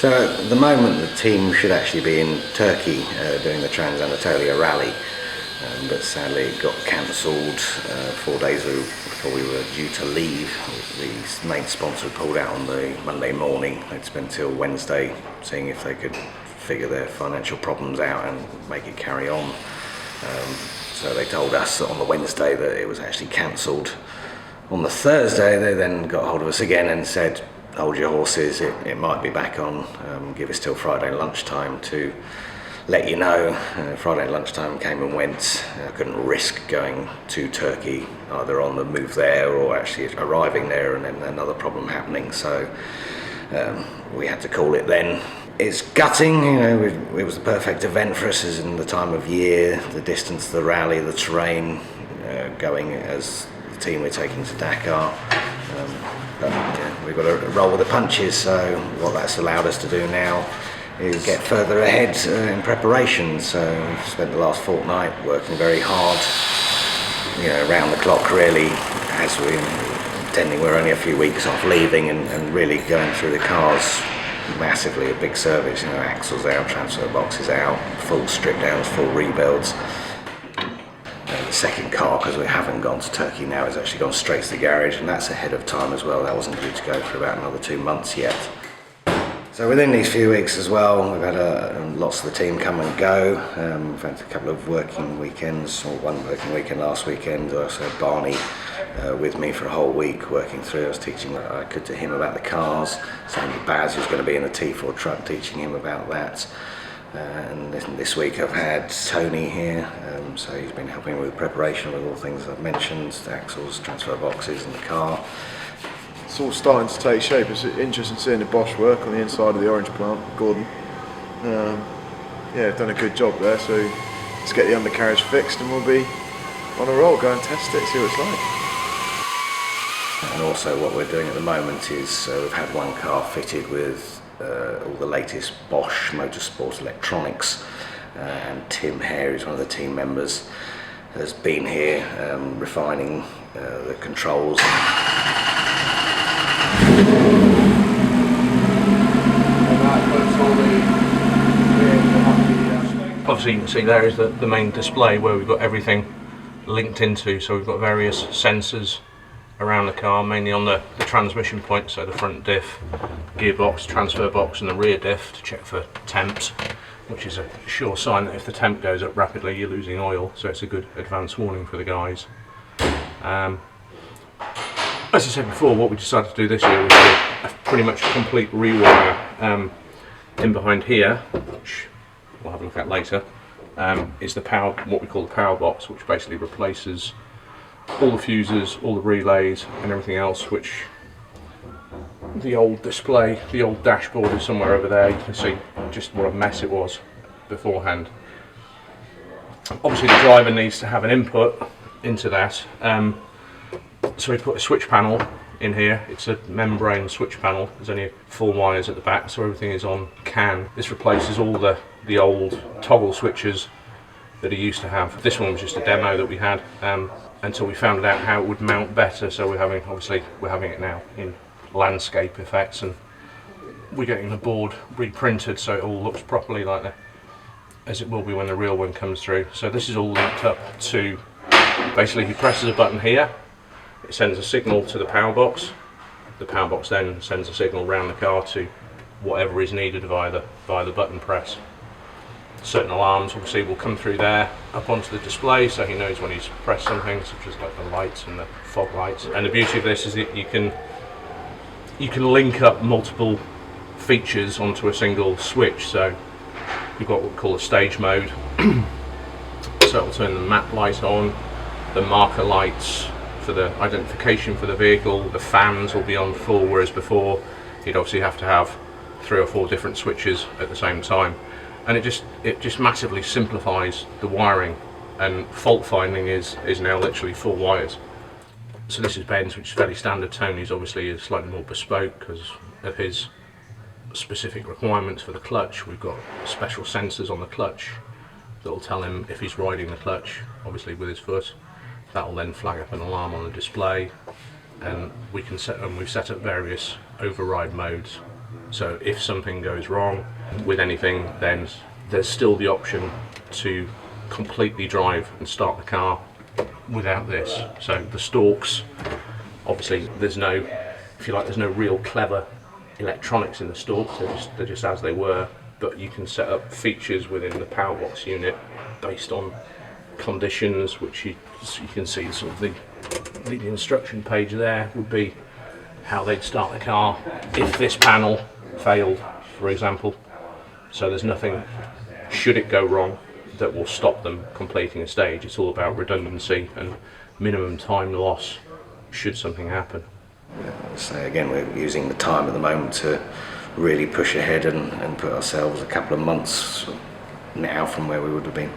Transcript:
So at the moment the team should actually be in Turkey doing the Trans-Anatolia Rally, but sadly it got cancelled 4 days before we were due to leave. The main sponsor pulled out on the Monday morning. They'd spent till Wednesday seeing if they could figure their financial problems out and make it carry on. So they told us on the Wednesday that it was actually cancelled. On the Thursday they then got hold of us again and said, hold your horses, it might be back on, give us till Friday lunchtime to let you know. Friday lunchtime came and went. I couldn't risk going to Turkey, either on the move there or actually arriving there and then another problem happening, so we had to call it then. It's gutting, you know, it was the perfect event for us as in the time of year, the distance, the rally, the terrain, going as the team we're taking to Dakar. But we've got to roll with the punches, so what that's allowed us to do now is get further ahead in preparation. So we've spent the last fortnight working very hard, you know, around the clock really, as we're intending we're only a few weeks off leaving and really going through the cars massively, a big service, you know, axles out, transfer boxes out, full strip downs, full rebuilds. The second car, because we haven't gone to Turkey now, has actually gone straight to the garage, and that's ahead of time as well. That wasn't due to go for about another 2 months yet. So within these few weeks as well, we've had lots of the team come and go. We've had a couple of working weekends, or one working weekend last weekend. I also had Barney with me for a whole week working through. I was teaching what I could to him about the cars. Same with Baz, who's going to be in the T4 truck, teaching him about that. And this week I've had Tony here, so he's been helping with preparation with all things I've mentioned, the axles, transfer boxes and the car. It's all starting to take shape. It's interesting seeing the Bosch work on the inside of the orange plant, Gordon. Yeah, done a good job there, so let's get the undercarriage fixed and we'll be on a roll, go and test it, see what it's like. And also what we're doing at the moment is we've had one car fitted with all the latest Bosch motorsport electronics, and Tim Hare, who's one of the team members, has been here refining the controls. Obviously you can see there is the main display where we've got everything linked into, so we've got various sensors around the car, mainly on the transmission point, so the front diff, gearbox, transfer box and the rear diff to check for temps, which is a sure sign that if the temp goes up rapidly you're losing oil, so it's a good advance warning for the guys. As I said before, what we decided to do this year was a pretty much complete rewire in behind here, which we'll have a look at later, is the power, what we call the power box, which basically replaces all the fuses, all the relays and everything else, which the old display, the old dashboard is somewhere over there. You can see just what a mess it was beforehand. Obviously the driver needs to have an input into that, so we put a switch panel in here. It's a membrane switch panel. There's only 4 wires at the back, so everything is on CAN. This replaces all the old toggle switches that he used to have. This one was just a demo that we had until we found out how it would mount better, so we're having it now in landscape effects, and we're getting the board reprinted so it all looks properly like that as it will be when the real one comes through. So this is all linked up to, basically he presses a button here, it sends a signal to the power box then sends a signal around the car to whatever is needed via the button press. Certain alarms obviously will come through there up onto the display, so he knows when he's pressed something, such as like the lights and the fog lights. And the beauty of this is that you can link up multiple features onto a single switch. So you've got what we call a stage mode, so it will turn the map light on, the marker lights for the identification for the vehicle, the fans will be on full, whereas before you'd obviously have to have 3 or 4 different switches at the same time. And it just massively simplifies the wiring, and fault finding is now literally 4 wires. So this is Ben's, which is fairly standard. Tony's obviously is slightly more bespoke because of his specific requirements for the clutch. We've got special sensors on the clutch that will tell him if he's riding the clutch, obviously with his foot. That will then flag up an alarm on the display, and we've set up various override modes So if something goes wrong with anything, then there's still the option to completely drive and start the car without this. So the stalks, obviously there's no, if you like, there's no real clever electronics in the stalks, they're just as they were, but you can set up features within the power box unit based on conditions, which you can see sort of the instruction page there would be how they'd start the car if this panel failed, for example. So there's nothing, should it go wrong, that will stop them completing a stage. It's all about redundancy and minimum time loss should something happen. So again, we're using the time at the moment to really push ahead and put ourselves a couple of months now from where we would have been.